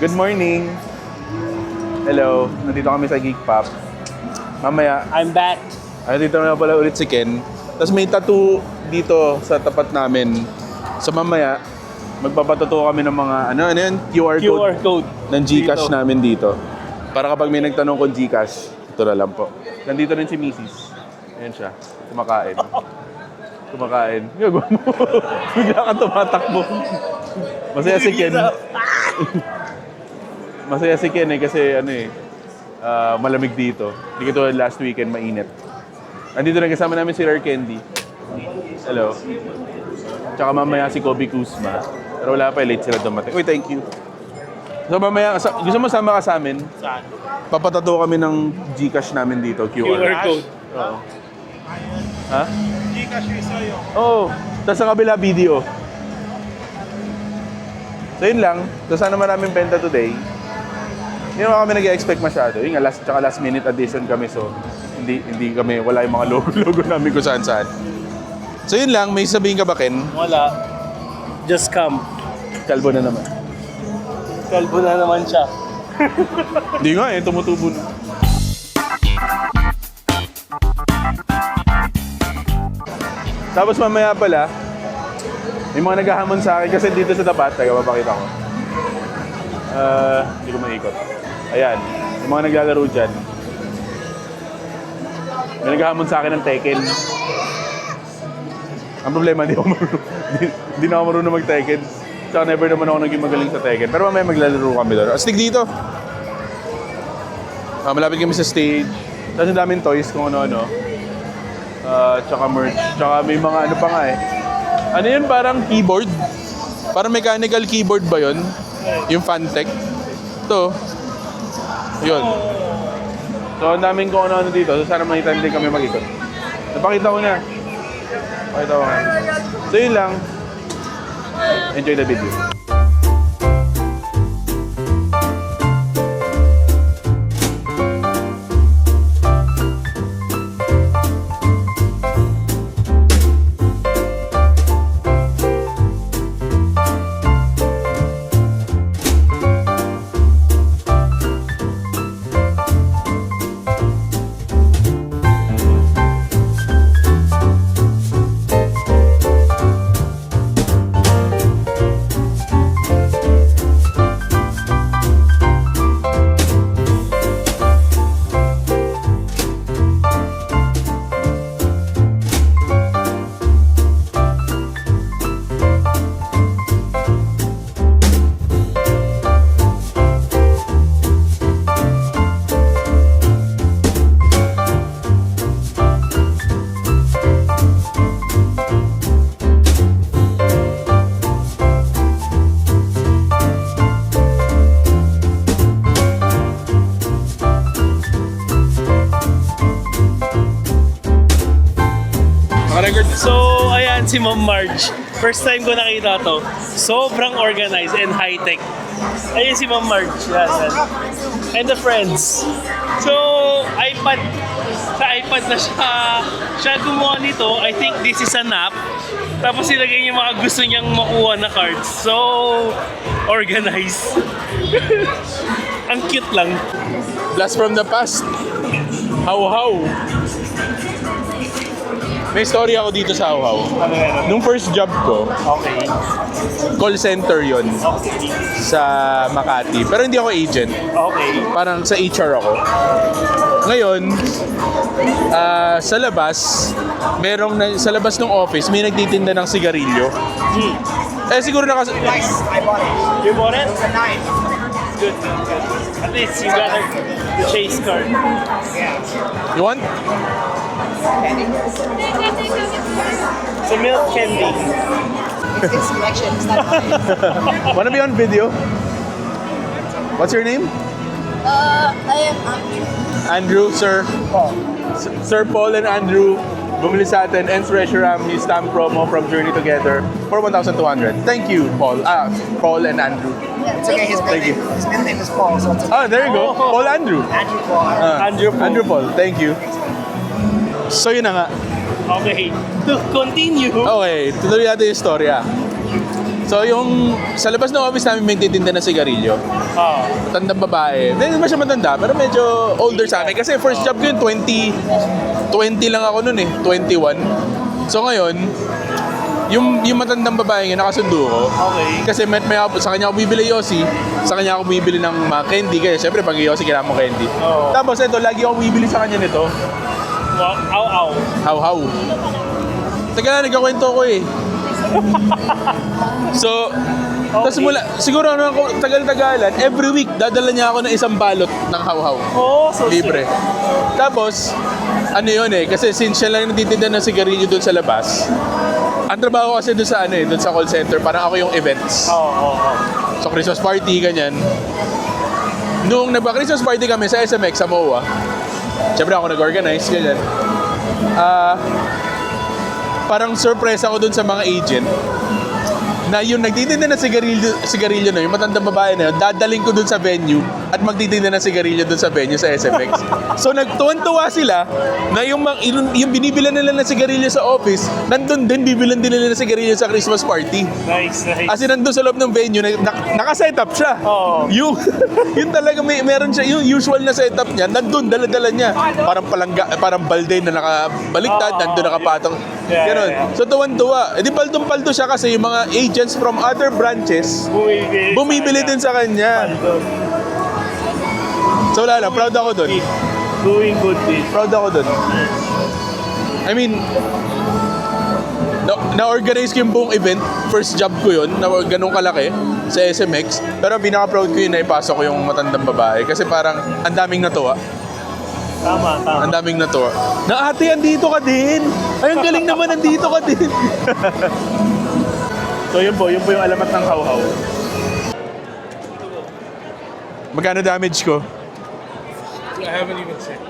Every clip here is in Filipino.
Good morning. Hello. Nandito kami sa Geek Pop. Mamaya, I'm back. dito na pala ulit si Ken. Tapos may tattoo dito sa tapat namin. So mamaya, magpapatattoo kami ng mga, ano yun? QR code ng Gcash dito. namin dito. Para kapag may nagtanong kung Gcash, ito na lang po. Nandito rin si Mrs. Ayan siya. Kumakain. Gagawa mo. Bigla ka tumatakbo. Masaya si Ken. Masaya si Ken kasi malamig dito. Hindi katulad last weekend, mainit. Nandito na kasama namin si Rare Candy. Hello. Tsaka mamaya si Kobe Kuzma. Pero wala pa, late sila dumating. Uy, thank you. So mamaya, gusto mo sama ka sa amin? Saan? Papatato kami ng Gcash namin dito, QR code. Oo. Ha? Gcash is sa'yo. Oo. Tapos sa kabila, video. So yun lang. So sana maraming benta today. Hindi naman kami nag-expect masyado. Yun nga, last minute addition kami. So hindi kami, wala yung mga logo namin kung saan. So yun lang, may sabihin ka ba, Ken? Wala. Just come. Kalbo na naman. Kalbo na naman siya. Hindi nga tumutubo na. Tapos mamaya pala, may mga naghahamon sa akin kasi dito sa tapat, taga mapakita ko. Hindi ko maikot. Ayan, yung mga naglalaro dyan. May naghahamon sa akin ng Tekken. Ang problema, hindi na ako marunong mag-Tekken. Tsaka never naman ako naging magaling sa Tekken. Pero mamaya maglalaro kami doon. Astig dito! Malapit kami sa stage. Tapos ang daming toys kung ano-ano. Tsaka merch. Tsaka may mga ano pa nga eh. Ano yun? Parang keyboard? Parang mechanical keyboard ba yun? Yung Fantech. Ito. Yun. So ang daming kung ano-ano dito. So sana makita din kami mag-ikot. Napakita ko na. Pakita ko nga. So yun lang. Enjoy the video. So, ayan si Ma'am Marge. First time ko nakita to. Sobrang organized and high-tech. Ayun si Ma'am Marge. Yan. And the friends. So, sa iPad na siya gumawa nito. I think this is an app. Tapos ilagay niya mga gusto niyang makuha na cards. So, organized. Ang cute lang. Blast from the past. How? May story ako dito sa How. Ano yan? Nung first job ko, Okay. call center yon Okay. sa Makati. Pero hindi ako agent. Okay. Parang sa HR ako. Ngayon, sa labas, sa labas ng office, may nagtitinda ng sigarilyo. Siguro Nice, I bought it. You bought it? It's a knife. Good. At least you got the chase card. Yeah. You want? Candy. It's a milk candy. It's his collection. It's not mine. Wanna be on video? What's your name? I am Andrew. Andrew, sir. Sir Paul and Andrew bumili sa atin Ends Treasure Rammy stamp promo from Journey Together for 1,200. Thank you, Paul. Paul and Andrew. It's okay. His middle name is Paul, so it's okay. Oh, there you go. Paul Andrew. Andrew Paul. Andrew Paul. Andrew Paul. Thank you. So yun na nga. Okay. To continue. Okay, tuloy natin yung istorya. So yung sa labas ng office namin may titinda na sigarilyo. Oo. Matandang babae. Hindi naman siya matanda, pero medyo older sa amin. Kasi first job ko yun, 20 lang ako nun eh, 21. So ngayon, yung matandang babae nga nakasundo ko. Okay. Kasi sa kanya ako bibili Yossi, sa kanya ako bibili ng mga candy. Kaya syempre pag Yossi, kailangan mo candy. Oo. Tapos ito, lagi ako bibili sa kanya nito. Wow, aw. How. Teka na, nagkakwento ko eh. So, tapos mula, siguro tagal-tagalan, every week, dadala niya ako ng isang balot ng how. Oh, so Libre. Tapos, ano yun eh, kasi since siya lang nagtitinda ng sigarilyo doon sa labas, ang trabaho kasi doon sa doon sa call center, parang ako yung events. Oo. So, Christmas party, ganyan. Nung nagpa-Christmas party kami sa SMX, sa MOA, syempre ako nag-organize, ganyan. Parang surprise ako dun sa mga agent na yung nagtitinda ng sigarilyo na yung matandang babae na yun, dadaling ko dun sa venue at magtitinda ng sigarilyo dun sa venue sa SMX. So nagtuwan-tuwa sila na yung binibilan nila ng sigarilyo sa office, nandun din bibilan din nila ng sigarilyo sa Christmas party. Nice. Kasi nandun sa loob ng venue, naka-set up siya. Oo. Yung talaga meron siya, yung usual na setup niya, nandun, dala-dala niya. Parang balde na nakabaliktad, Oo. nandun nakapatong. Yeah, Ganon. yeah. So tuwan-tuwa. E di paldong-paldo siya kasi yung mga agents from other branches, bumibili din sa kanya. So wala lang, proud ako dun. Doing good deed. Proud ako dun. I mean, na-organize ko yung buong event. First job ko yun, na ganun kalaki sa SMX. Pero pinaka-proud ko yun na ipasok ko yung matandang babae. Kasi parang ang daming natuwa. Tama. Ang daming natuwa. Na ate, andito ka din. Ay, ang galing naman, andito ka din. So yun po yung alamat ng how. Magkano damage ko? I haven't even checked.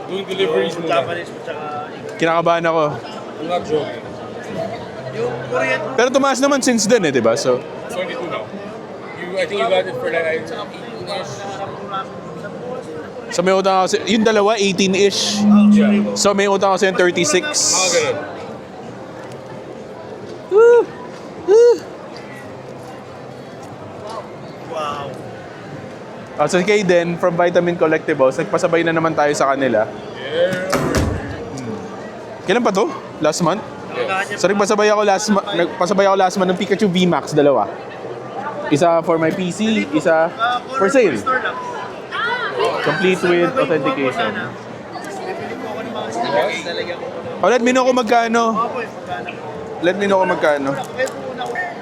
Doing deliveries muna. Kinakabahan ako. I'm not joking. Pero tumaas naman since then eh, di ba? So, 22 now. I think you got it for like 18-ish. so may utang ako yung dalawa, 18-ish. Yeah. So may utang ako sa 36. How good? Wow. So kay Den from Vitamin Collectibles, nagpasabay na naman tayo sa kanila. Yeah. Kailan pa to? Last month? So nagpasabay ako last month ng Pikachu VMAX, dalawa. Isa for my PC, isa for sale. Complete with authentication. Oh, let me know kung magkano.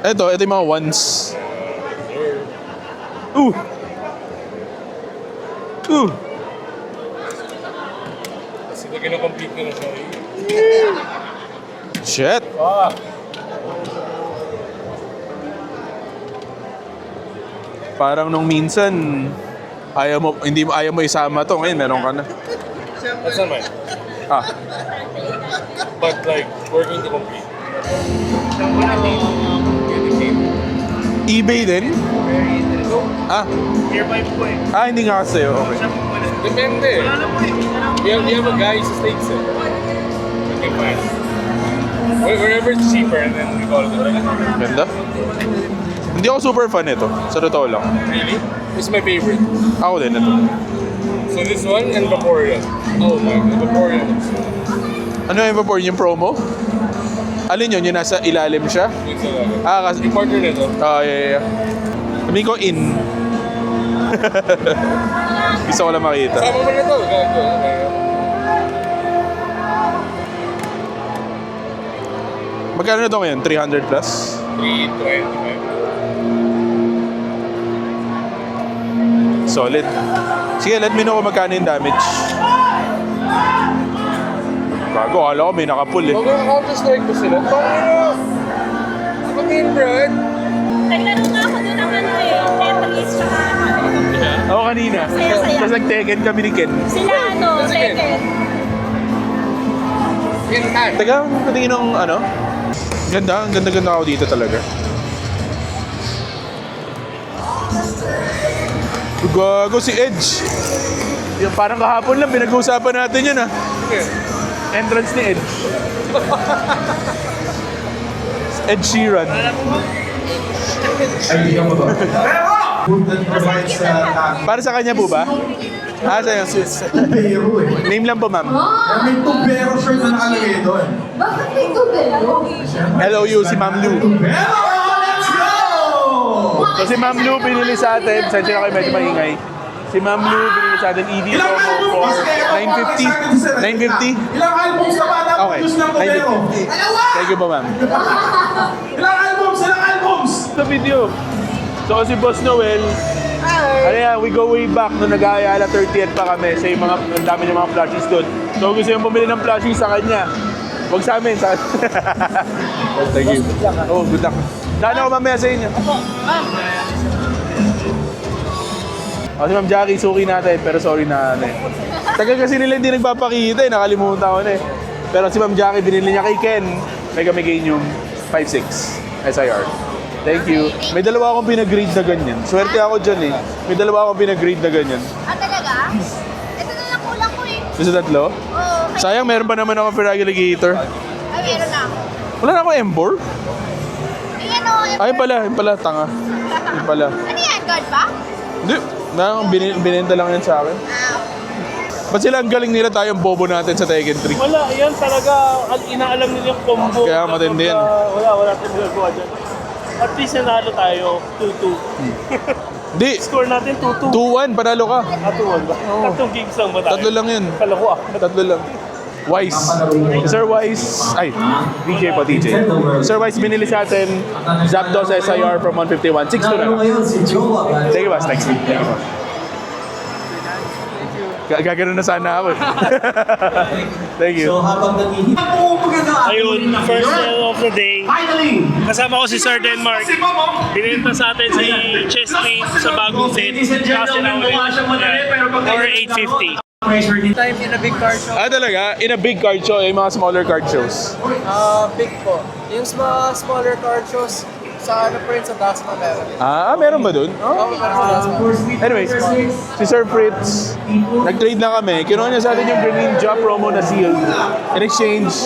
Ito yung mga ones. Kasi nag-compete ko na siya. Shit. Parang nung minsan, ayaw mo isama to. Ngayon, meron ka na. That's not mine. Ah, But like, we're going to compete. eBay din? Ah, Nearby po eh. hindi nga kasi. Okay. Depende. We have a guy sa States eh. Okay, fine. Wherever it's cheaper and then we call it. Ganda. Hindi ako super fan nito. Sa totoo lang. Really? This is my favorite. Ako din ito. So this one and Vaporeon. Oh my god, Vaporeon. Ano yung Vaporeon? Yung promo? Alin yun? Yung nasa ilalim siya? It's a Kasi... yung partner nito. Yeah. Sabihin ko in. Gusto ko lang makita. Sama mo na to. Okay. Magkano na ito ngayon? 300 plus? 325. Solid. Sige, let me know kung magkano yung damage. Gago, akala ko may nakapull eh. Counter-strike ba sila? Pangino! Come in, Brad! Naglaro nga ako doon ng Tetris tsaka Ako kanina. Saya-saya. Tapos nag-Tekken kami ni Ken. sila Tekken. In hand! Teka, patingin ng ano? Ganda, ang ganda-ganda ako dito talaga. Gago si Edge. Yung parang kahapon lang, pinag-uusapan natin yun ah. Entrance ni Edge. Ed Sheeran. Kaibigan mo to. Food that provides Para sa kanya po ba? Sa'yo. tubero eh. Name lang po, ma'am. May tubero shirt na nakalagay doon. Bakit may tubero? LOU, si Ma'am Lou. Tubero! Let's go! So si Ma'am Lou binili sa atin, sensya na kayo medyo maingay. Si Ma'am Lou binili sa atin ED Ilang promo album for mas kayo? 950. 950? Ilang albums na ba na Okay, produce ng tubero? 950. Thank you po, ma'am. Ilang albums? Ilang albums? Sa video. So si Boss Noel, ano yan, we go way back nung nag-aayala 30th pa kami sa yung mga, ang dami ng mga plushies doon. So gusto yung bumili ng plushies sa kanya. Huwag sa amin, sa Thank you. Oh, good luck. Daan ako mamaya sa inyo. O si Ma'am Jackie, suki natin, pero sorry na ano eh. Tagal kasi nila hindi nagpapakita eh, nakalimutan ko na eh. Pero si Ma'am Jackie, binili niya kay Ken, Mega Meganium 5.6 SIR. Thank you. May dalawa akong pinag-grade na ganyan. Swerte ako dyan eh. May dalawa akong pinag-grade na ganyan. Ah, talaga? Ito na lang kulang ko eh. Gusto tatlo? Oo. Sayang, meron pa naman ako Ferrari Alligator. Ay, meron na ako. Wala na ako Embor. Ayan o. Ay, yun pala, tanga. Yun pala. Ano yan? God ba? Hindi, binenta lang yan sa akin. Ba't sila ang galing nila tayong bobo natin sa Tekken 3? Wala, yan talaga. Inaalam nila yung combo. Kaya matindi yan. Wala tayong magagawa dyan. At least nanalo tayo 2-2. Hindi, Score natin 2-2. 2-1, panalo ka. 2-1 ba? Tatlong games lang ba tayo? Tatlo lang yun. Kala ko Tatlo lang. Wise. Sir Wise. Ay, DJ pa, DJ. Sir Wise binili sa atin Zapdos SIR from 151. 6 to na. ngayon si Jowa. Thank you, boss. Thanks. Thank you, boss. Gagano na sana ako. Thank you. So habang naghihingi Ayun, first sale of the day. Finally! Kasama ko si Sir Denmark. Binenta sa atin si Chesney sa bagong set. Kasi lang or 850. Time in a big car show. Talaga? In a big card show, yung mga smaller card shows. Big po. Yung mga smaller car shows, sa ano pa rin sa Dasma meron. Meron ba dun? Oo, meron sa Dasma. Anyway, si Sir Fritz, nag-trade na kami. Kinuha niya sa atin yung Greninja promo na sealed. In exchange,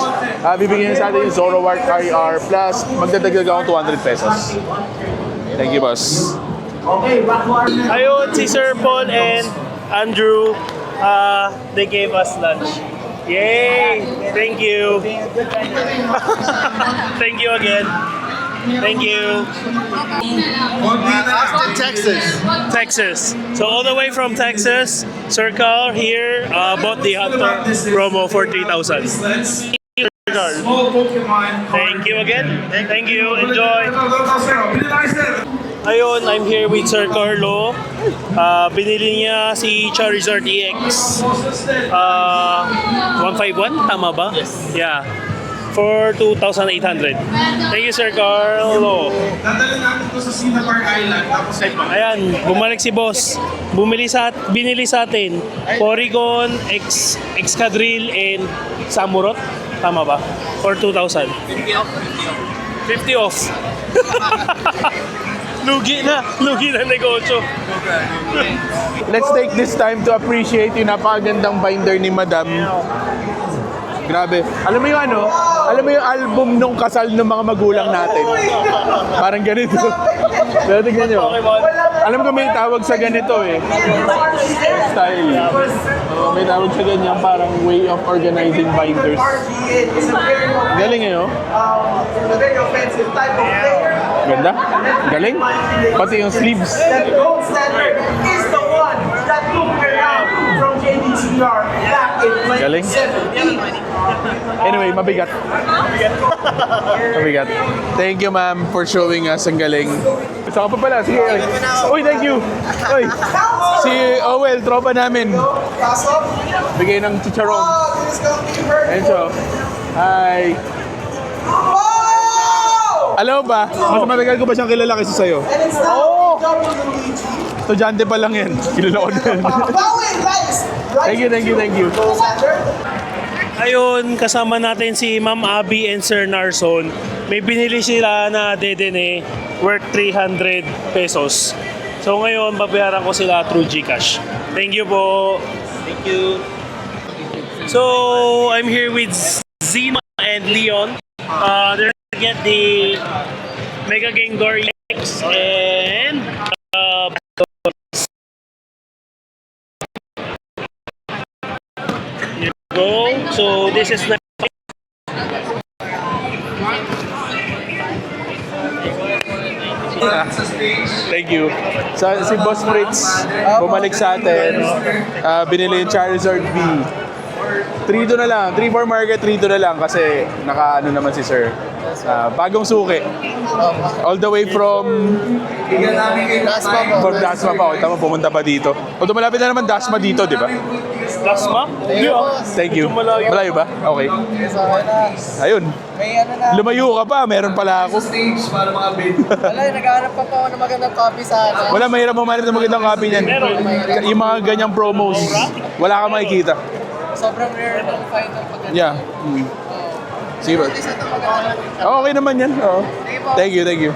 bibigyan niya sa atin yung Zoroark IR plus magdadagdag akong 200 pesos. Thank you, boss. Ayun, si Sir Paul and Andrew, they gave us lunch. Yay! Thank you. Thank you again. Thank you. Texas. So all the way from Texas, Sir Carl here bought the Hunter promo for 3,000. Small Pokemon. Thank you again. Thank you. Enjoy. Ayun, I'm here with Sir Carlo. Binili niya si Charizard EX 151, tama ba? Yes. Yeah. For 2,800. Thank you, Sir Carlo. Dadalhin natin to sa Cedar Park Island. Tapos Ayan, bumalik si boss. Binili sa atin Porygon, Excadrill, and Samurott. Tama ba? For 2,000. 50 off. Lugi na negosyo. Let's take this time to appreciate yung napakagandang binder ni Madam. Grabe. Alam mo yung album nung kasal ng mga magulang natin. Parang ganito. Pero tignan nyo. Alam ko may tawag sa ganito eh. Style. May tawag sa ganyan parang way of organizing binders. Galing eh, oh. Very offensive type of player. Ganda. Galing. Pati yung sleeves. That gold standard is the one that took her out from JDCR back in Galing. 2017. Anyway, mabigat. Mabigat. Thank you, ma'am, for showing us ang galing. Saka pa pala, sige. Uy, thank you. Uy, si Owel, tropa namin. Bigay ng chicharon. Enzo. Hi. Alam mo ba, mas matagal ko ba siyang kilala kaysa sa'yo? Oh! Estudyante pa lang yan. Kilala ko na yan. Thank you. Ayun, kasama natin si Ma'am Abby and Sir Narson. May binili sila na dedene worth 300 pesos. So ngayon, babayaran ko sila through GCash. Thank you po. Thank you. So, I'm here with Zima and Leon. They're gonna get the Mega Gengar and here you go. So this is the Thank you. Si Boss Fritz, bumalik sa atin. Binili yung Charizard V. 3-2 na lang. 3-4 market, 3-2 na lang kasi naka-ano naman si Sir. Bagong suki. All the way from Dasma pa. O, tama, pumunta pa dito. O, malapit na naman Dasma dito, di ba? Dasma? Hindi ah. Thank you. Malayo. Malayo ba? Okay. Ayun. Lumayo ka pa. Meron pala ako. Wala, naghahanap pa ako ng magandang copy sa ano. Wala, mahirap mamanap ng magandang copy niyan. Yung mga ganyang promos, wala ka makikita. Sobrang rare ng find ng pagkakita. Yeah. Sige ba? Okay naman yan. Oo. Thank you, thank you.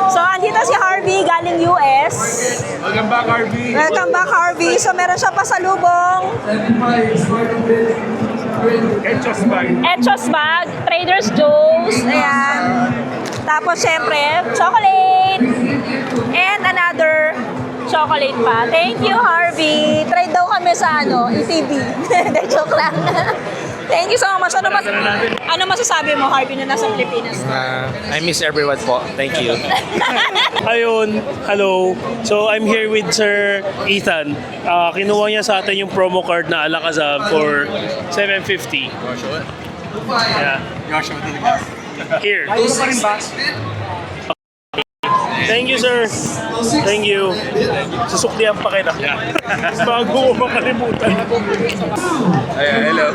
So, andito si Harvey galing US. Welcome back, Harvey. Welcome back, Harvey. So, meron siya pasalubong. Echos bag, Trader's Joe's. Ayan. Tapos, syempre, chocolate. And another chocolate pa. Thank you, Harvey. Trade daw kami sa ETB. Hindi, joke lang. Thank you so much. Ano masasabi mo, Harvey, na nasa Pilipinas? I miss everyone po. Thank you. Ayun, hello. So I'm here with Sir Ethan. Kinuha niya sa atin yung promo card na Alakazam for 750. Yeah. Here. Thank you, sir. Thank you. Susuklihan pa kita. Bago ko makalimutan. Ayan, hello.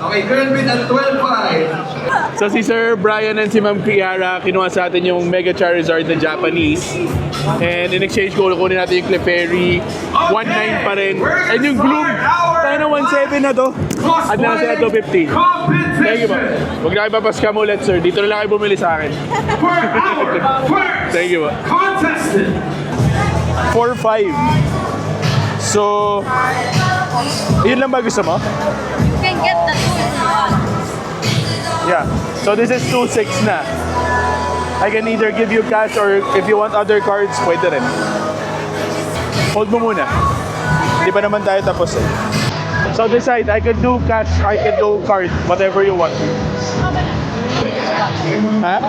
Okay, Kerwin at 12-5. So si Sir Brian and si Ma'am Kiara, kinuha sa atin yung Mega Charizard na Japanese. And in exchange ko, kunin natin yung Clefairy. 1.9 pa rin. And yung Gloom, tayo na 1.7 na to. At na sila 250. Thank you, ma'am. Huwag na kayo papaskam ulit, sir. Dito na lang kayo bumili sa akin. Thank you, ma'am. 4.5. So, yun lang ba gusto mo? You can get the two in one. Yeah. So this is 2.6 na. I can either give you cash or if you want other cards, pwede rin. Hold mo muna. Hindi pa naman tayo tapos eh. So decide, I can do cash, I can do card, whatever you want. Ha?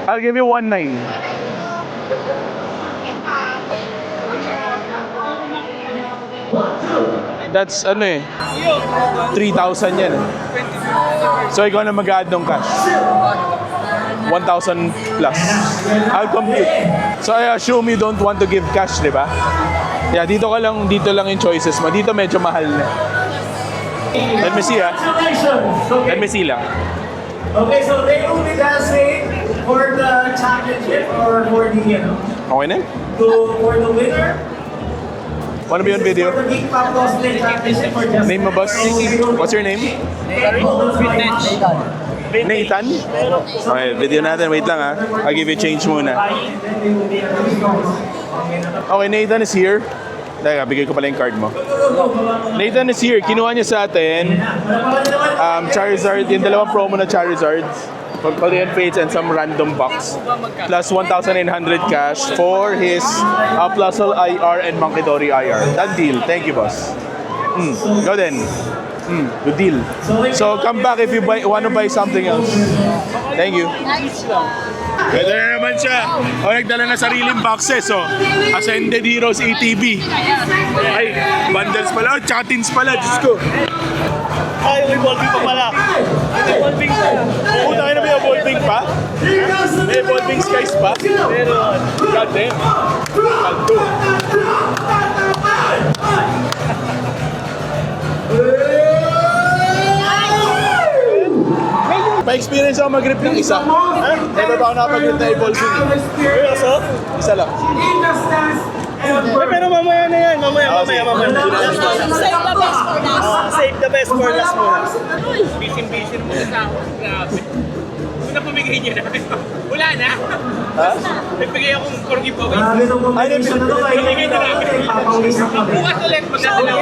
I'll give you 1.9. That's 3,000 yan eh. So ikaw na mag-add ng cash. 1,000 plus. I'll compute. So I assume you don't want to give cash, di ba? Yeah, dito lang yung choices mo. Dito medyo mahal na. Let me see ha. Let me see lang. Okay, so they will be dancing for the championship or for the, Okay na? for the winner. Ano ba yung video? For the Geek Pop Cosplay Championship or just... Name mo, boss? What's your name? Nathan? Okay, video natin. Wait lang ha. I'll give you change muna. Okay, Nathan is here. Teka, bigay ko pala yung card mo. Nathan is here. Kinuha niya sa atin Charizard, yung dalawang promo na Charizards. Korean Fates and some random box. Plus 1,900 cash for his Plusle IR and Monkidori IR. That deal. Thank you, boss. Go then. Good deal. So come back if you want to buy something else. Thank you. Pwede na naman siya. O, nagdala na sariling boxes. So, Ascended Heroes ATB. Ay, bundles pala. O, tsaka tins pala. Diyos ko. Ay, may evolving pa pala. May evolving pa. Puta kayo na may evolving pa? May evolving skies pa? Meron. God damn. Kaldo. Pa-experience ako mag-grip ng isa. Never ba ako nakapag-grip na evolving? Isa lang. Pero mamaya na yan. Mamaya. Save the best for last. Save the best for last muna. Busy mo sa ako. Grabe. Ano na pumigay niyo na? Wala na. Ha? Nagbigay akong corgi po. Grabe itong combination na to. Papawisan kami. Bukas ulit magdadala.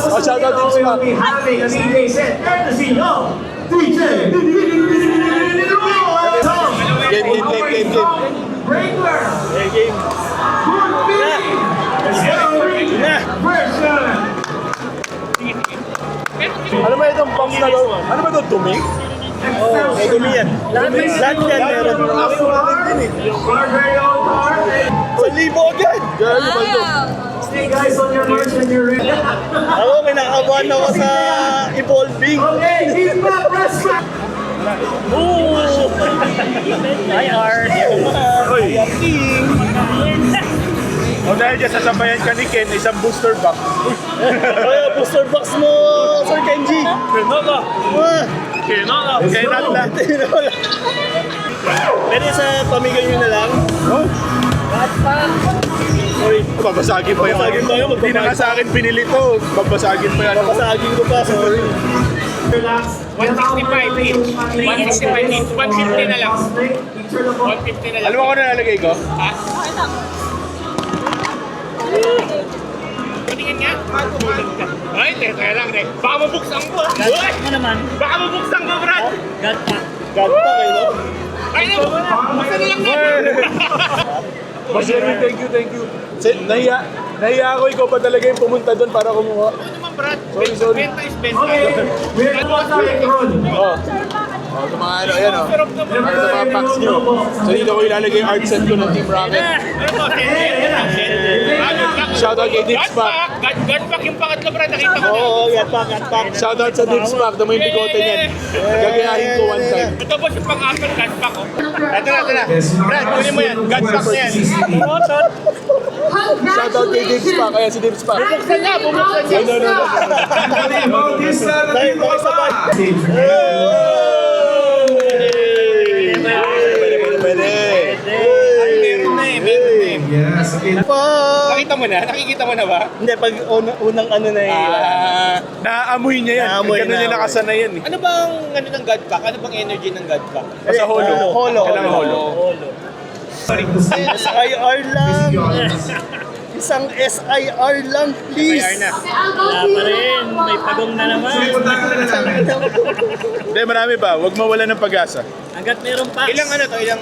So shoutout din sa mga having a DJ set courtesy of DJ Game. Breaker. Game. Good feeling. Version. Ano ba itong pump na to? Ano ba ito? Dumi? May dumi yan. Lahat yan meron. Our very own car. Sa libo agad. Girl, ano ba ito? Stay guys on your march when you're ready. Ako, may nakabuhan ako sa evolving. Okay, keep up, press back. Ooh! Hi, Art. Hoy! O dahil dyan, sasabayan ka ni Ken, isang booster box. Ay, booster box mo, Sir Kenji. Kenola. Kaya natin. Pwede sa pamigay nyo na lang. Sorry. Babasagin pa yung Babasagin pa yun, Hindi na nga sa akin binili to. Babasagin pa yan. Papasagin ko pa, sorry. 165 each. 165 each. 150 na lang. 150 na lang. Alam mo kung ano nalalagay ko? Ha? Patingin nga. Ay, teka lang. Baka mabuksan ko. Ano naman? Baka mabuksan ko, Brad. Gagpa kayo, no? Ay, buksan nilang nga. Jerry, thank you. Nahiya ako, ikaw pa talaga yung pumunta doon para kumuha. Ano naman, Brad? Sorry. Benta is benta. Okay, we're going to Ron. Ito mga ano, ayan o. Ito mga packs nyo. So dito ko ilalagay yung art set ko ng Team Rocket. Ano to? Shoutout kay Dips Pack. Gunpack yung pangatlo, Brad. Nakita ko na. Oo, gatpak. Shoutout sa Dips Pack. Damo yung bigote niyan. Gagayahin ko one time. Ito po yung pang-apple gunpack, oh. Ito na. Brad, kunin mo yan. Gunpack na yan. Shoutout kay Dips Pack. Ayan si Dips Pack. Buksan niya. No. Bautista na rin mo pa. Pwede. Yes, okay. Nakita mo na ba? Hindi, pag unang ano na yun. Naaamoy niya yan. Naamoy, Ganun niya naamoy. nakasanayan yan eh. Ano bang ano ng Godpack? Ano bang energy ng Godpack? Basta holo. Kailangan holo. SIR lang. Isang SIR lang, please. Wala pa rin. May pagong na naman. Hindi, marami pa. Huwag mawala ng pag-asa. Hanggat meron pa. Ilang ano to? Ilang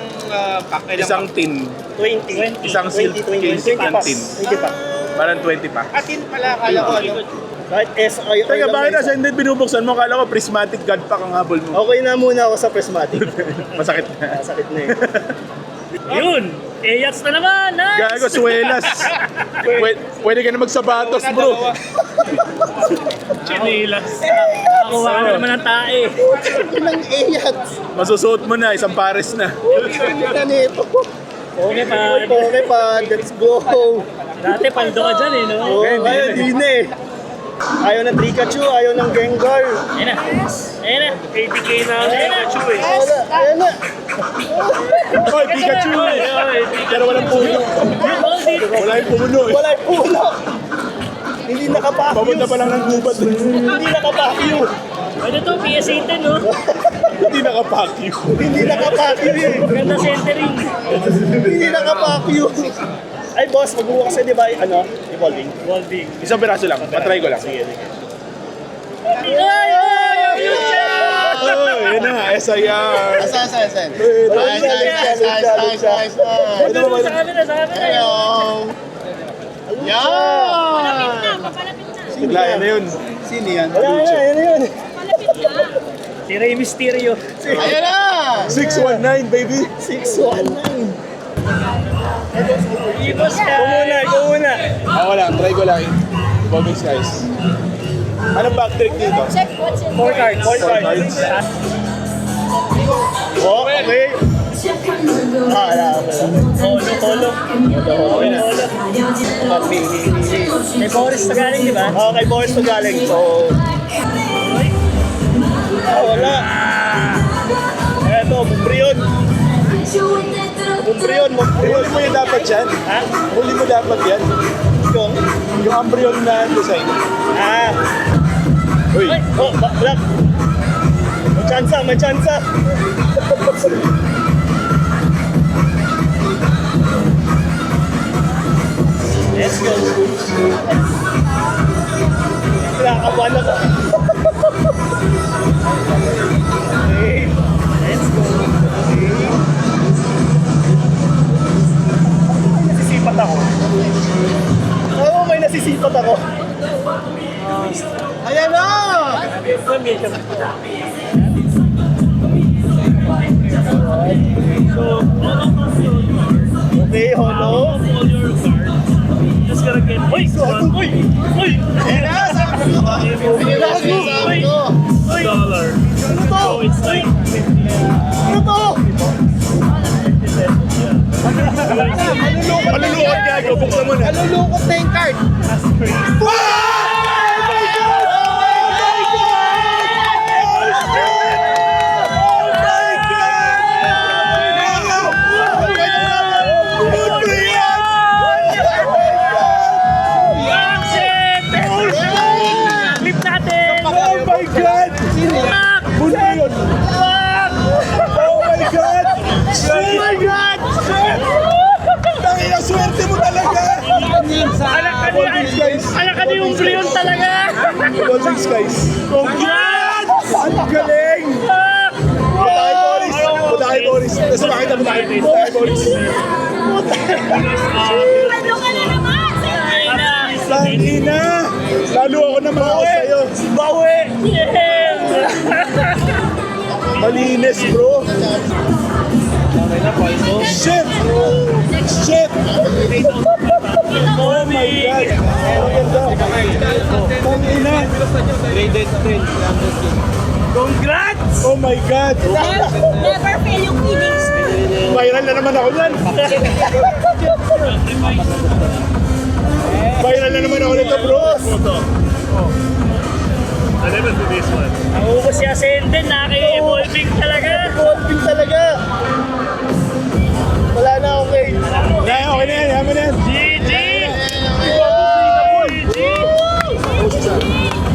pack? Isang tin. 20. Isang sealed case ng tin. 20 pa. Parang 20 pa. Atin pala, kala ko ano. Kahit SIR Teka, lang. bakit na nasa hindi binubuksan mo? Kala ko prismatic Godpack ang habol mo. Okay na muna ako sa prismatic. Masakit na. Sakit na eh. Yun! Eyats na naman! Nice! Gago, suwelas. Pwede ka na magsapatos, bro. Chinilas. Nakakuha ka na naman ng tae. Ilang eyat. Masusuot mo na, isang pares na. Hindi na nito. Okay pa. Okay pa, let's go. Dati paldo ka dyan eh, no? Oh, ngayon, di na eh. Ayaw ng Pikachu, ayaw ng Gengar. Ayun na. Ayun na. 80k na ang Pikachu eh. Ayan na. Hoy, Pikachu! Pero walang puno. Wala yung puno eh. Wala yung puno. Hindi nakapakyo. Papunta pa lang ng gubat eh. Hindi nakapakyo. Ano to? PS18 no? Hindi nakapakyo. Hindi nakapakyo eh. Ganda centering. Hindi nakapakyo. Ay boss, magbubukas kasi di ba ano? Evolving. Walding. Isang piraso lang. Matry ko lang. Sige, sige. Ay! Oh, yun na. SIR. Asan? Pwede mo ba? Sa camera, sa camera. Yan! Palapit na, papalapit na. Bigla, yan na yun. Sino yan? Wala na, yun. Palapit na. Si Rey Mysterio. Ayan na! 619, baby. 619. Ibos ka. Ikaw muna. Ako lang, try ko lang. Evolving Skies. Anong backtrick dito? Check what's in 4 cards. 4 cards. Oh, okay. Wala. Holo. Okay na. May Boris na galing, di ba? Oh, kay Boris to galing. So, wala. Eto, Mumbrion. Mumbrion. Huli mo yung dapat yan. Ha? Huli mo dapat yan. Yung embryon na design. Ah. Uy, Oh, black. Chansa, may chansa. Let's go. Kinakabahan ako. Okay. Let's go. Okay. Nasisipat ako. Oo, may nasisipat ako. Ayan na! Okay, holo. All your cards. Just gotta get... Uy! Uy! Uy! Dollar. So it's like 50. Ano to? Malulukot ka, ikaw buksan mo na. Nalulukot na yung card. That's crazy. Flip natin! Oh my God! Bulo yun! Oh my God! Oh my God! Tangina, swerte mo talaga! Alak ka ni yung Brion talaga! Golden Skies! Congrats! Ang galing! Punta kay Boris! Tapos makita mo tayo. Punta kay Boris! Ano ka na naman? Tangina! Lalo ako na ako sa'yo. Bawi! Malinis, bro! Shit! Shit! Oh my God! Ang ganda! Tangina! Congrats! Oh my God! Never fail yung feelings. Viral na naman ako yan! Viral na naman ako nito, bro! I never do this one. Ako si Ascendant, naki-evolving talaga. Evolving talaga. Wala na, okay. Yeah, okay na yan, yaman na yan. GG!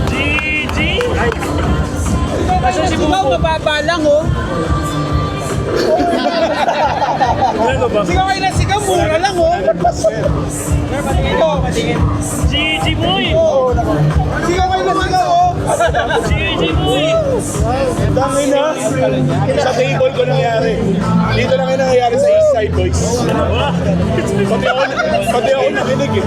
GG! Kaso si Bumaw, mababa lang, oh. Sigaw kayo na sigaw, mura lang, oh. GG boy! Sigaw kayo na sigaw, oh. GG boy! Tangina! Sa table ko nangyari. Dito lang yung nangyayari sa East Side, boys. Pati ako nakinig eh.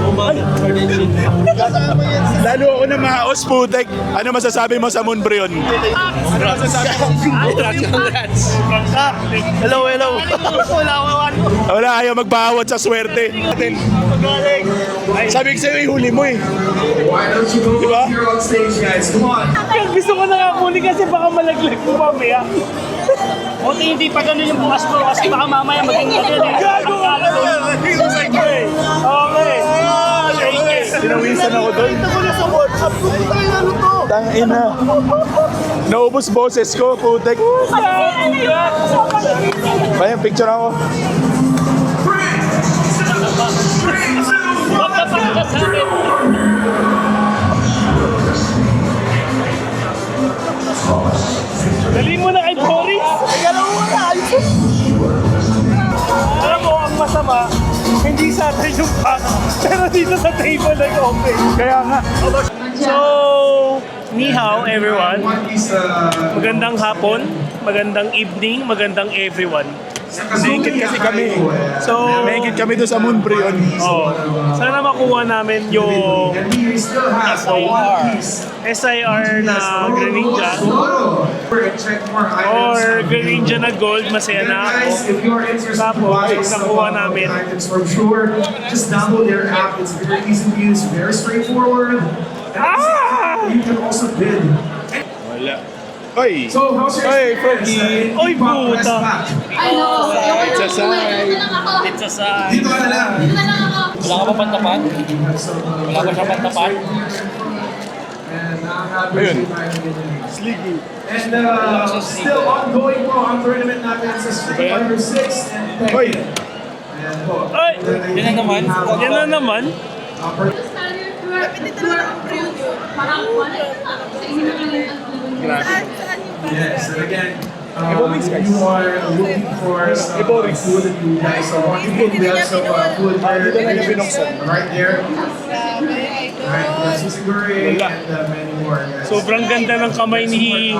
Lalo ako na mahaos, putek. Ano masasabi mo sa Moonbrion? Congrats! Hello, hello. Wala, ayaw magbawat sa swerte. Sabi ko sa'yo, ihuli mo eh. Di ba? Gusto ko nakakuli kasi baka malaglag mo mamaya. O hindi pa ganun yung bukas ko kasi baka mamaya maging ganun eh. Gago! Okay. Okay. Pinawisan ako doon. Tangina. Naubos boses ko, putek. Bayan, picture ako. Magkapagka sa akin. Dali mo na kay Boris. Alam mo, ang masama, hindi sa atin yung pack, pero dito sa table nag-open. Kaya nga. So, ni hao everyone. Magandang hapon, magandang evening, magandang everyone. Naked kasi kami. So, Naked kami doon sa Moonbrion. oh, sana makuha namin yung SIR na Greninja or Greninja na Gold, masaya na ako. Tapos, pag nakuha namin, Just download their app. It's very easy to use, very straightforward. You can also bid. Wala. Oy! So, how's your Oy, experience? Froggy! Oy, puta! It's a sign. It's a sign. Dito ka na lang. Wala ka pa pantapan? Wala pa siya pantapan? And I'm happy Ayun. to find Sleepy. And still ongoing po ang tournament natin sa Street Fighter 6 and Tekken. Oy! And po, Ay! Yan na naman. Yan na naman. yes, And again, you are looking for food that you guys want. You can have some food right there. Alright, susiguri and many more. Guys. Sobrang ganda ng kamay ni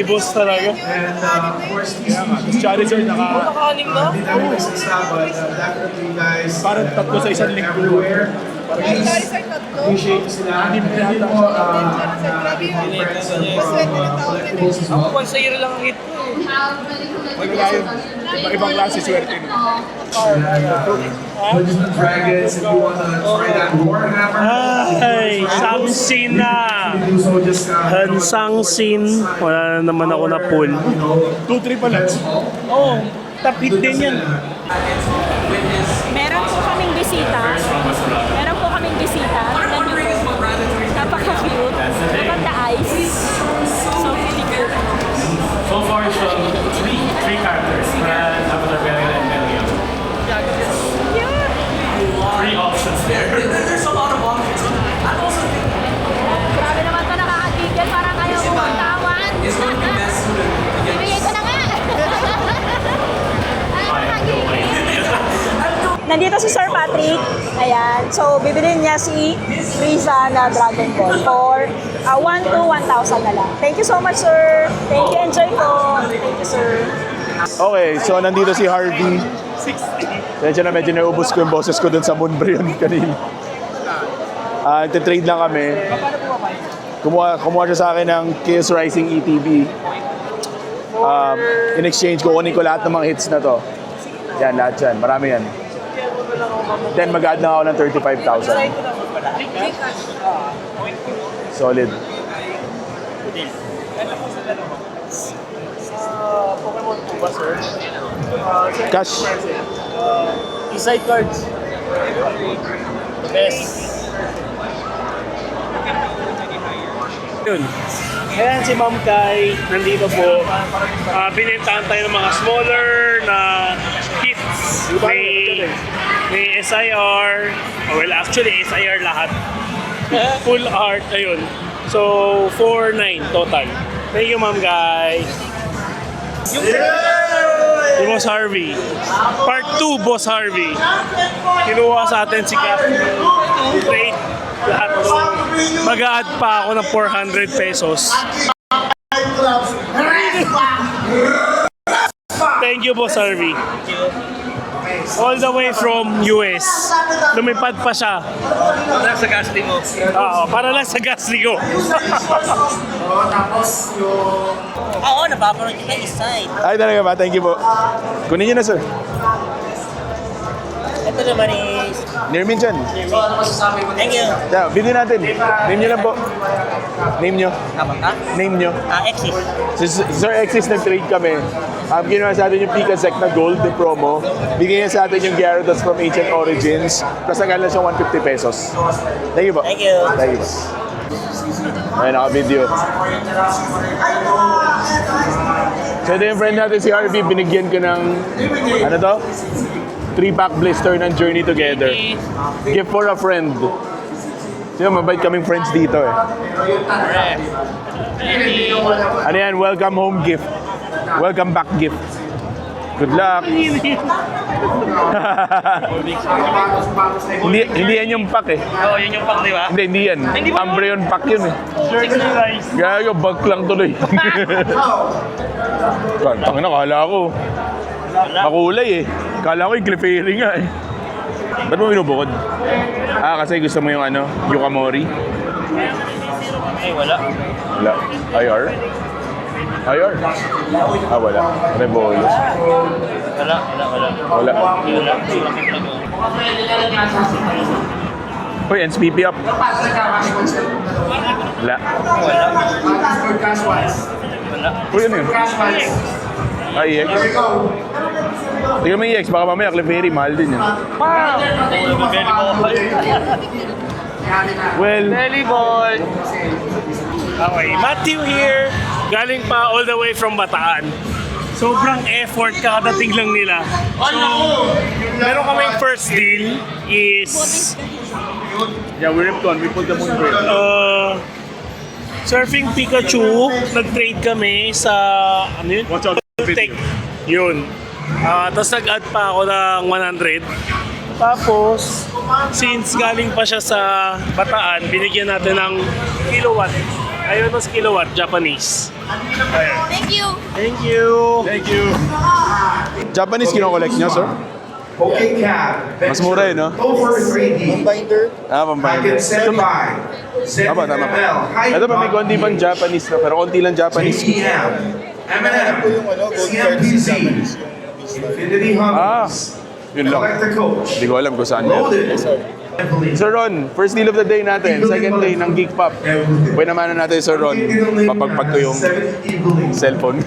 boss talaga. And of course, these Charizard Nakahaning na? hindi namin nagsasama, but definitely guys, parang tatlo sa isang everywhere. Please appreciate sila. And then po, friends from collectibles as well. Once a year lang ang hit ko Ibang klase swerte nito. Dungeons and Dragons, if you wanna try that Warhammer, Ay, Samsin na! you can do so just Hansang Sin. Wala na naman ako na pull. 2-3 pala. Oh, top hit din yan. Meron po kaming bisita. Tingnan niyo po. Napaka-cute. Look at the eyes. So pretty cute. So far, it's three characters. Brad, Avatar, Belial, and Belial. Cute! Three options there. There's a lot of options. I also think Grabe naman ito, nakakatigil. Parang ayaw mo magtawan. it's going to be best suited against Ibigay ko na nga. Ay, nakakigil. Nandito si Sir Patrick. Ayan. So, bibilin niya si Frieza na Dragon Ball for 1 to 1,000 na lang. Thank you so much, sir. Thank you. Enjoy po. Thank you, sir. Okay, so nandito si Harvey. Medyo naubos ko yung boses ko dun sa Moonbrayon kanina. Nagtitrade lang kami. Kumuha siya sa akin ng Chaos Rising ETB. In exchange, kukunin ko lahat ng mga hits na to. Yan, lahat yan. Marami yan. Then mag-add na ako ng 35,000. Solid. Pokemon po ba, sir? Cash. Inside cards. The best. Yun. Ayan si Ma'am Kai, nandito po. Binentahan tayo ng mga smaller na hits. May SIR. Well, actually, SIR lahat. Full art, ayun. So, 4,900 total. Thank you, Ma'am Kai. Yung Boss Harvey. Part 2, Boss Harvey. Kinuha sa atin si Captain. Trade lahat to. Mag-a-add pa ako ng 400 pesos. Thank you, Boss Harvey. All the way from US. Lumipad pa siya. Para sa casting mo. Oo, para lang sa gasli ko. Oo, napapanood kita inside. Ay, talaga ba? Thank you po. Kunin niyo na, sir. Ito naman is... Near me dyan. Thank you. Yeah, video natin. Name niyo lang po. Name niyo. Tama ka? Name niyo. Exit. Si Sir Exis nag-trade kami. Ginawa sa atin yung Pika Sec na gold na promo. Bigyan niya sa atin yung Gyarados from Ancient Origins. Plus nagalan siya 150 pesos. Thank you po. Thank you. Thank you po. Ayun, naka-video. So ito yung friend natin si Harvey. Binigyan ko ng, ano to? 3-pack blister ng Journey Together. Gift for a friend. Sino, mabait kaming friends dito eh. Ano yan? Welcome home gift. Welcome back gift. Good luck. hindi yan yung pack eh. Oo, yun yung pang, di ba? Hindi yan. Umbreon pack yun eh. Gago, bag lang tuloy. Tangin na, kala ko. Makulay eh. Kala ko yung Clefairy nga eh. Ba't mo binubukod? Kasi gusto mo yung ano, Yukamori? Ay, wala. Wala. IR? IR? Wala. Revolos. Wala. Wala. Uy, NSPP up. Wala. Uy, ano yun? EX. Tingnan mo EX, baka mamaya Clefairy, mahal din yan. Well, Belly ball. Okay, Matthew here. Galing pa all the way from Bataan. Sobrang effort kakadating lang nila. So, meron kaming first deal is yeah, we ripped one. We put the moon break. Surfing Pikachu, nag-trade kami sa, ano yun? Watch out. Tech. Yun. Tapos nag-add pa ako ng 100. Tapos, since galing pa siya sa Bataan, binigyan natin ng kilowatt. Ayun ito sa kilowatt, Japanese. Thank you. Thank you! Thank you. Japanese kino-collect nyo, sir? Okay, Cat. Mas mura no? Over 3D. Ah, pambayad. Packet set by. Tama, tama. Ito pa may konti pang Japanese na, pero konti lang Japanese. ATM. M&M. CMPC. Infinity Ah, Hubs. yun lang. Collector Coach. Hindi ko alam kung saan yan. Loaded. Sir Ron, first deal of the day natin, second day ng Geek Pop. Pwede naman natin, Sir Ron, papagpag ko yung cellphone.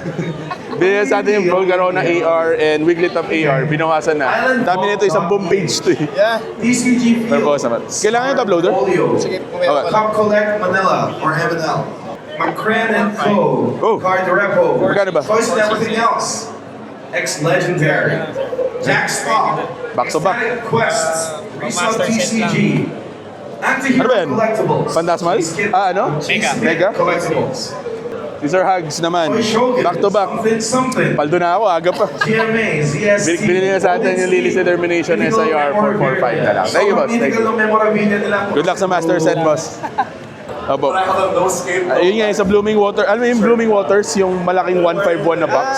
Binigyan sa atin yung Gold Corona AR and Wiglet of AR. Binawasan na. Ang dami nito, isang boom page to eh. DCG Pero bawas naman. Kailangan yung uploader? Sige, Okay. Cup Collect Manila or M&L. McCran and Co. Oh. Card Repo. Magkano ba? Choice and everything else. Ex-Legendary. Jack Stop. Back to back. Ecstatic Quests. Resub TCG. Anti-Hero Ano ba yan? Collectibles. Phantasmal? Ah, ano? Mega? Collectibles. These are Hugs naman. Toy Shogun. Back to back. Something. Paldo na ako, aga pa. GMA, ZST. Binili niya sa atin yung Lily's Determination SIR 445 na lang. Thank you, boss. Thank you. Good luck sa Master Set, boss. Opo. Ayun nga, yung sa Blooming Water. Alam mo yung Blooming Waters, yung malaking 151 na box?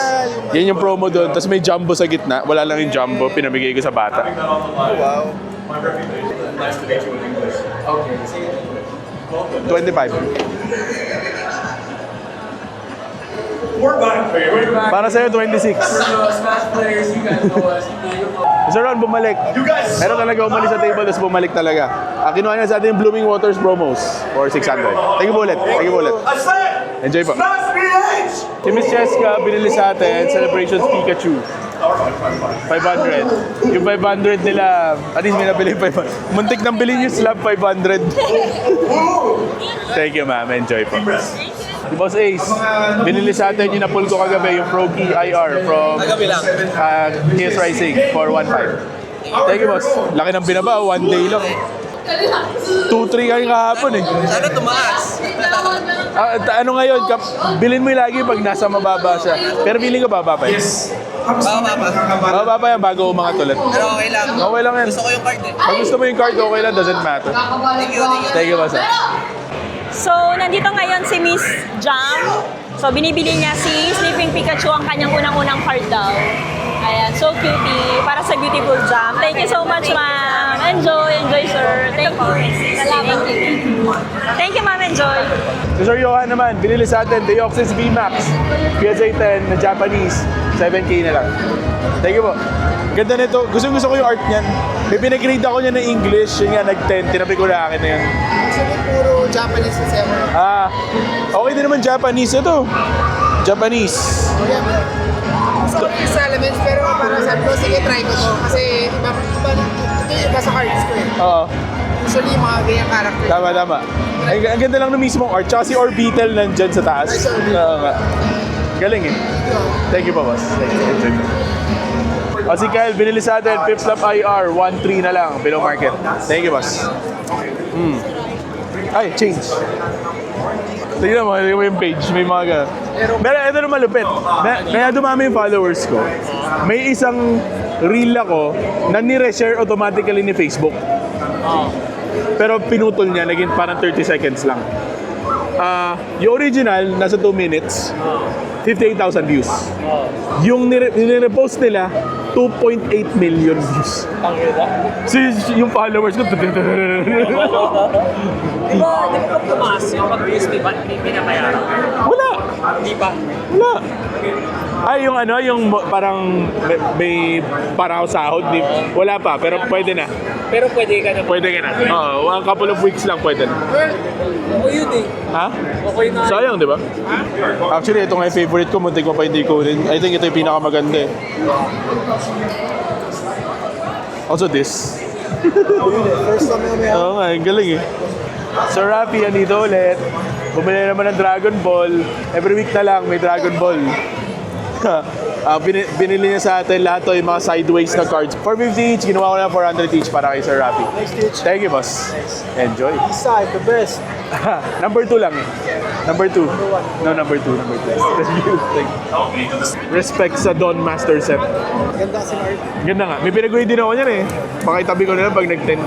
Yan yung promo doon. Tapos may jumbo sa gitna. Wala lang yung jumbo. Pinamigay ko sa bata. Wow. 25. Para sa'yo, 26. Sir Ron, bumalik. Pero talaga umalis sa table, tapos bumalik talaga. Kinuha niya sa atin yung Blooming Waters promos for 600. Thank you po ulit. Thank you po ulit. Enjoy po. Si Miss Cheska, binili sa atin, Celebrations Pikachu. 500. Yung 500 nila, at least may nabili 500. Muntik nang bilhin yung slab 500. Thank you, ma'am. Enjoy po. Si Boss Ace, binili sa atin yung napul ko kagabi, yung Pro Key IR from KS Rising for 1.5. Thank you, boss. Laki ng binaba, 1 day lang. 2-3 kayo kahapon eh. Sana tumaas. Ano ngayon, bilhin mo yung lagi pag nasa mababa siya. Pero feeling ko bababa yan. Bababa yan bago umangat ulit. Pero okay lang. Okay lang yan. Gusto ko yung card eh. Pag gusto mo yung card, okay lang, doesn't matter. Thank you. Thank you, boss. So, nandito ngayon si Miss Jam. So, binibili niya si Sleeping Pikachu ang kanyang unang-unang card daw. Ayan, so cutie. Para sa Beautiful Jam. Thank you so much, ma'am. Enjoy, sir. Thank you. Salamat. Thank you, ma'am. Enjoy. Si Sir Johan naman, binili sa atin, Deoxys VMAX, PSA 10 na Japanese, 7K na lang. Thank you po. Ganda nito. Gusto ko yung art niyan. May pinag-grade ako niya ng English, yun nga, nag-10, tinabi ko na akin na yun. Actually, puro Japanese sa seven. Okay din naman Japanese ito. Japanese. Gusto ko yung sa elements, pero para sabi ko, sige, try ko to. Kasi iba sa cards ko eh. Oo. Usually, mga ganyang character. Tama. Ang ganda lang ng mismong art. Tsaka si Orbital nandyan sa taas. Oo nga. Galing eh. Thank you pa, boss. Thank you. Enjoy po. Si Kyle, binili sa atin, Flip Flop IR, 1.3 na lang, below market. Thank you, boss. Ay, change. Tignan mo yung page, may mga ganun. Pero ito na malupit. Kaya dumami yung followers ko. May isang reel ako na nire-share automatically ni Facebook. Pero pinutol niya, naging parang 30 seconds lang. Yung original, nasa 2 minutes, 58,000 views. Yung nire-repost nila, 2.8 million views. Yung followers ko, Di ba tumaas yung pag-views, di ba pinabayaran? wala. Di ba? Wala. Ay, yung ano, yung parang may parang sahod, wala pa, pero pwede na. Pero pwede ka na. Pwede ka na. Oo, a couple of weeks lang pwede na. Okay yun eh. Ha? Okay na. Sayang, di ba? Actually, ito nga yung favorite ko, muntik mo pa hindi kunin. I think ito yung pinakamaganda eh. Also this. First time na Oo nga, ang galing eh. Sir Rafi, andito ulit. Bumili naman ng Dragon Ball. Every week na lang may Dragon Ball. Binili niya sa atin lahat to yung mga sideways na cards. 450 each, ginawa ko na 400 each para kay Sir Rafi. Thank you, boss. Enjoy. East side, the best. Number 2 lang eh. Number 2. No, number 2. Thank you. Respect sa Don Master Set. Ganda kasi Art. Ganda nga. May pinag-grade din ako niyan eh. Pakitabi ko na lang pag nag-10.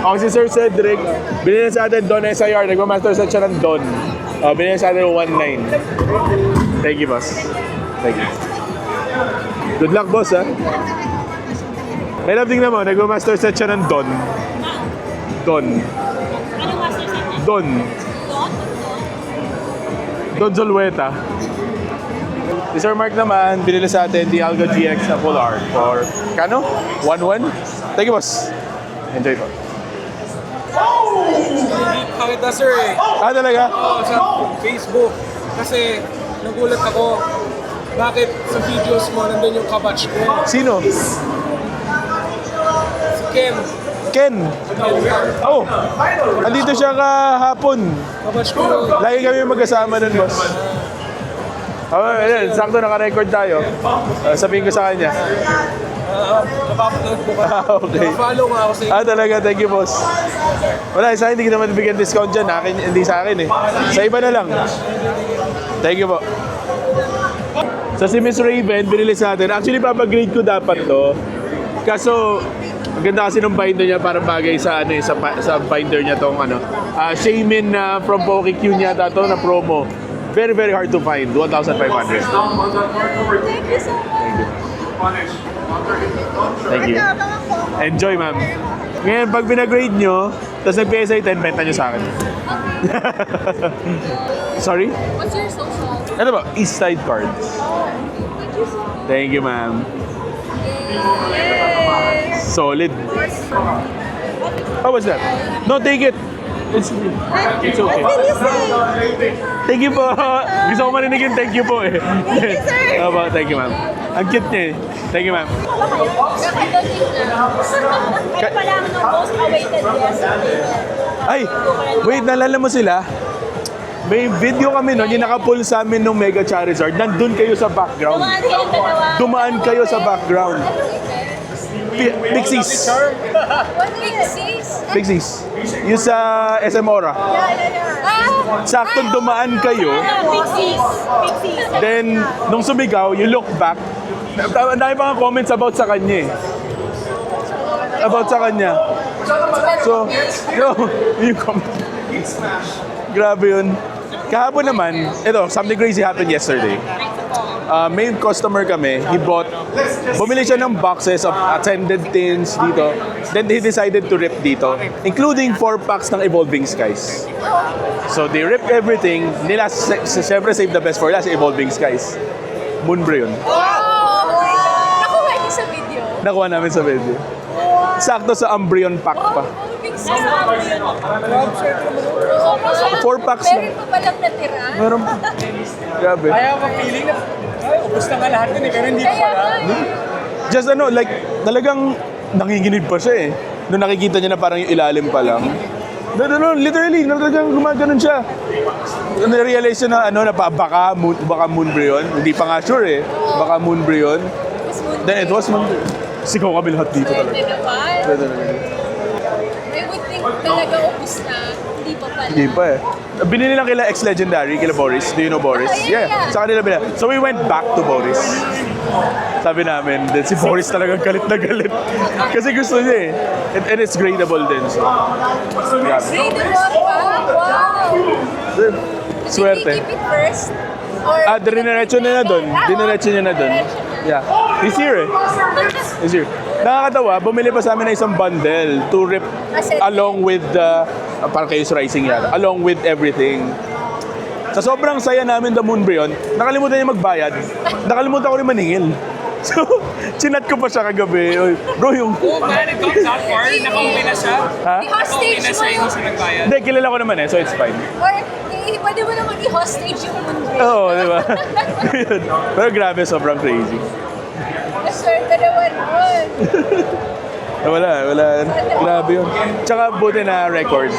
Ako si Sir Cedric, binili sa atin Don SIR. Nagma-master set siya ng Don. Binili sa atin 1.9. Thank you, boss. Thank you. Good luck, boss, ha? May love tingnan mo, nagma-master set siya ng Don. Don. Anong master set niya? Don. Don Zulueta. Si Sir Mark naman, binili sa atin the Alga GX na full art for, kano? 1.1? Thank you, boss. Enjoy po. Nakita sir eh. Talaga? Oo, sa Facebook. Kasi nagulat ako. Bakit sa videos mo nandun yung kabatch ko? Sino? Si Ken. Ken. Oh, andito siya kahapon. Kabatch ko. Lagi kami magkasama nun, boss. Ayan, sakto naka-record tayo. Sabihin ko sa kanya. Napapanood ko ka. Okay. Follow nga ako sa inyo. Talaga, thank you, boss. Wala, sa akin, hindi kita mabibigyan discount dyan. Akin, hindi sa akin eh. Sa iba na lang. Thank you po. So si Miss Raven, binili sa atin. Actually, papagrade ko dapat to. Kaso, ang ganda kasi ng binder niya, parang bagay sa ano sa binder niya tong ano. Shamin from PokeQ niya to na promo. Very, very hard to find. 1,500. Thank you so much. Thank you. Enjoy, ma'am. Ngayon, pag pinagrade nyo, tapos nag-PSA 10, benta nyo sa akin. Sorry? What's your social? Ano ba? East Side Cards. Thank you, ma'am. Solid. How was that? No, take it. It's okay. Thank you po. Gusto ko marinig yung thank you po eh. Thank you, sir. Thank you, ma'am. Ang cute niya eh. Thank you, ma'am. Ano pala ang most awaited guest? Ay, wait, naalala mo sila? May video kami nun, yung nakapull sa amin ng Mega Charizard. Nandun kayo sa background. Dumaan kayong dalawa. Dumaan kayo sa background. Pixies. Pixies. Yung sa SM Aura. Saktong dumaan kayo. Pixies. Then, nung sumigaw, you look back. Ang dami pa nga comments about sa kanya eh. About sa kanya. So, yung comment. Grabe yun. Kahapon naman, something crazy happened yesterday. May customer kami, bumili siya ng boxes of attended tins dito. Then he decided to rip dito, including 4 packs ng Evolving Skies. So they ripped everything. Nila, siyempre save the best for last, Evolving Skies. Moonbreon. Nakuha niyo sa video. Nakuha namin sa video. Sakto sa Umbreon pack pa. 4 packs na. Meron pa palang natira. Meron. Grabe. Kaya ako feeling na, ubus na nga lahat yun eh, pero hindi ko pala. Just talagang nanginginig pa siya eh. Nung nakikita niya na parang yung ilalim pa lang. No, literally, talagang gumaganon siya. Na-realize niya na baka Moonbreon. Hindi pa nga sure eh. Baka Moonbreon. Then it was Moonbreon. Sigaw kami lahat dito talaga. I would think talaga ubus na. Hindi pa pala. Hindi pa eh. Binili lang kila ex-legendary, kila Boris. Do you know Boris? Yeah. Sa kanila binili. So we went back to Boris. Sabi namin, then si Boris talagang galit na galit. Kasi gusto niya eh. And it's gradable din. So, grabe. Gradable pa? Wow! Swerte. Did you keep it first? Or Diniretso niya na doon. Diniretso niya na doon. Yeah. He's here eh. He's here. Nakakatawa, bumili pa sa amin na isang bundle to rip along with the, parang kayo sa Rising yan, along with everything. Sa sobrang saya namin the Moonbreon, nakalimutan niya magbayad. Nakalimutan ko rin maningil. So, chinat ko pa siya kagabi. Oy, bro, yung... Oh man, it got that far. Nakauwi na siya. Ha? I-hostage mo Hindi siya nagbayad. Hindi, kilala ko naman eh, so it's fine. Or pwede mo naman i-hostage yung mundo. Oo, di ba? Pero grabe, sobrang crazy. Swerte naman nun. Wala. Grabe yun. Tsaka buti na record.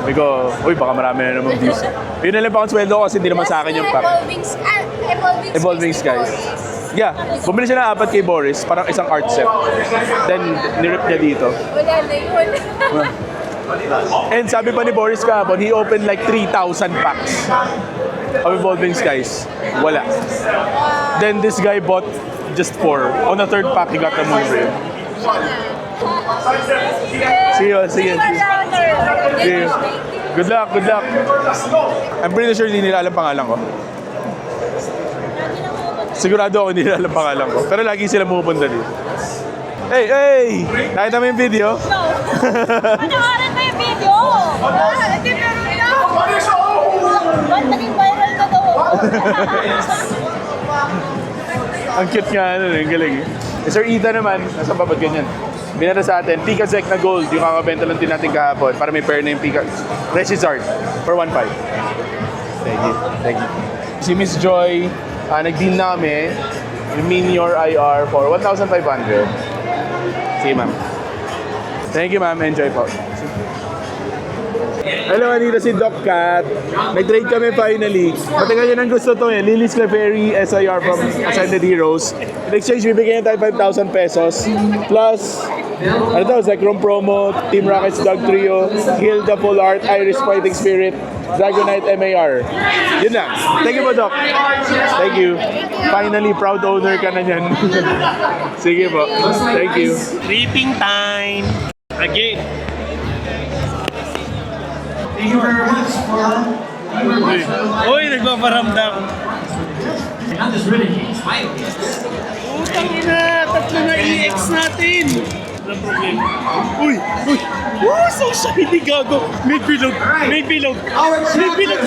Sabi ko, uy, baka marami na naman views. Yun na lang pa ang sweldo ko kasi hindi naman sa akin yung pack. Evolving Skies. Yeah, bumili siya ng 4 kay Boris, parang isang art set. Then, nirip niya dito. Wala na yun. And sabi pa ni Boris kahapon, he opened like 3,000 packs of Evolving Skies. Wala. Then this guy bought just 4. On the 3rd pack, he got the Moonbeam. See you. See you. Good luck. I'm pretty sure hindi nila alam pangalan ko. Sigurado ako hindi nila alam pangalan ko. Pero lagi sila pumupunta dito. Hey! Nakita mo yung video? No. Panoorin mo yung video. Hindi meron na. Ba't naging viral na daw? Ang cute nga, ang galing eh. Sir Ethan naman, nasa babad ganyan. Binara sa atin, Pika Zek na gold, yung kakabenta lang din natin kahapon para may pair na yung Pika Resizard for 1.5. Thank you. Si Miss Joy, nag-deal na kami, yung Minior IR for 1,500. Sige ma'am. Thank you ma'am, enjoy po. Hello, Anita, si Doc Cat. Nag-trade kami finally. Matagal yun ang gusto to eh. Lily's Clefairy SIR from Ascended Heroes. In exchange, bibigyan tayo 5,000 pesos. Plus, ano to, Zekrom promo, Team Rocket's Dog Trio, Hilda Full Art, Iris Fighting Spirit, Dragonite MAR. Yun lang. Thank you po, Doc. Thank you. Finally, proud owner ka na yan. Sige po. Thank you. Tripping time! Again! Thank you very much for... Uy, nagpaparamdam! I'm just really smiling. Utang ina! Tatlo na EX natin! Walang problema. Uy! So shiny, gago! May bilog! May bilog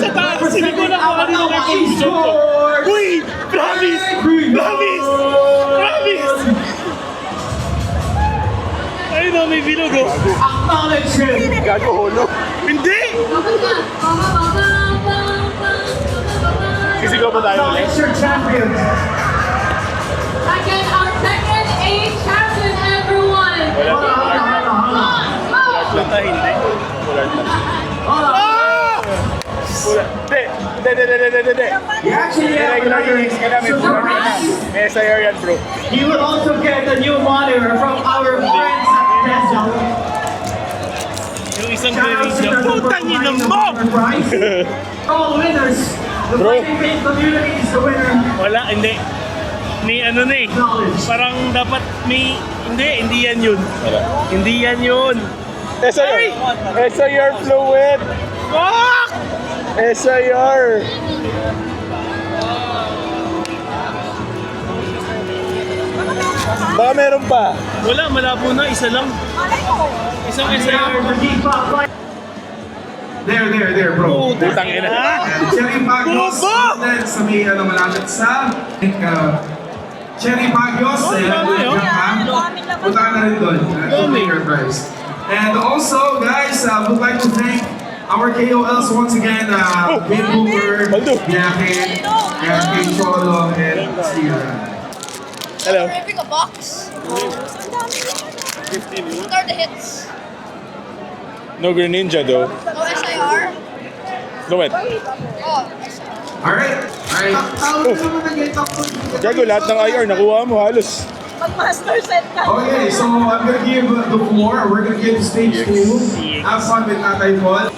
sa taas! Hindi ko na kung kanino revolution ko! Uy! Promise! Ayun o, may bilog o! Acknowledge him. Gago holo. Hindi! Sisigaw pa tayo ulit. Acknowledge your champion. Again, our second A champion, everyone. Bata, hindi. Hindi. He actually Regular units ka namin. May SIR yan, bro. He will also get a new monitor from our friends at Tesla. Yung isang Greninja. Putang ina mo! All winners. The Bro. fighting game community is the winner. Wala, hindi. May ano na eh. Parang dapat may... Hindi yan yun. Hindi yan yun. SIR fluid. Fuck! SIR. Baka meron pa. Wala, malabo na. Isa lang. Isang SIR. There, bro. Putang ina. Cherry Pagios, Bobo! sa may malapit sa Cherry Pagios, punta na rin doon. Your price. And also, guys, would like to thank our KOLs once again, Bill Hooper, Yakin, and King Cholo, and Sierra. Hello. Can I bring a box? What are the hits? No Greninja though. No SIR? Lumet. Oh, Alright. Gago, lahat ng IR nakuha mo halos. Mag-master set ka. Okay, so I'm gonna give the floor. We're gonna give stage 2. Have fun with Tatay Paul.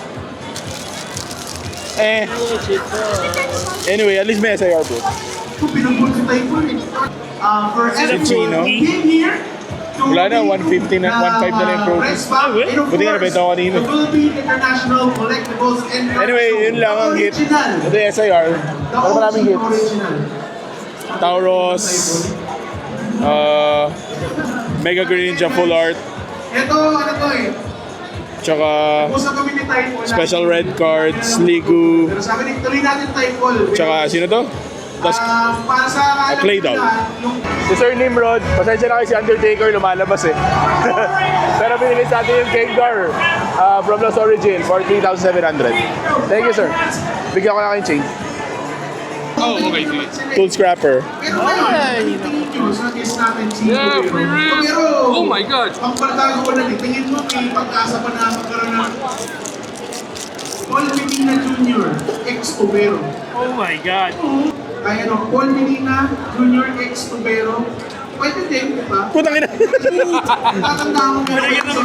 Anyway, at least may SIR bro. Pinagpul si Tatay Paul. For everyone Chino. came here. Wala na, 150 na, 1.5 na lang yung pro. Buti nga nabenta ko kanina. Anyway, yun lang ang hit. Ito yung SIR. Ano maraming hits? Tauros, Mega Greninja Full Art, Ito, ano to eh. tsaka Usap kami ni Type Paul. special red cards, Ligu, Pero sabi ni, tuloy natin Type Paul. tsaka sino to? Tapos Para sa play down. Si Sir Nimrod, pasensya na kayo si Undertaker, lumalabas eh. Pero binili sa atin yung Gengar from Lost Origin for 3,700. Thank you, sir. Bigyan ko na kayong change. Oh, okay, sige. Tool Scrapper. Pero ngayon, tingin nyo sa case natin si Yeah, free rip. Pero, Oh my God. ang paratago ko na tingin mo, may pag-asa pa na magkaroon ng Paul Medina Jr., ex-Tubero. Oh my God. Ay ano, Paul Medina Jr., ex-Tubero. Pwede din, di ba? Putang ina. Tatanda ko Wala ka nang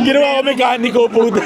Ginawa ko mekaniko, puta.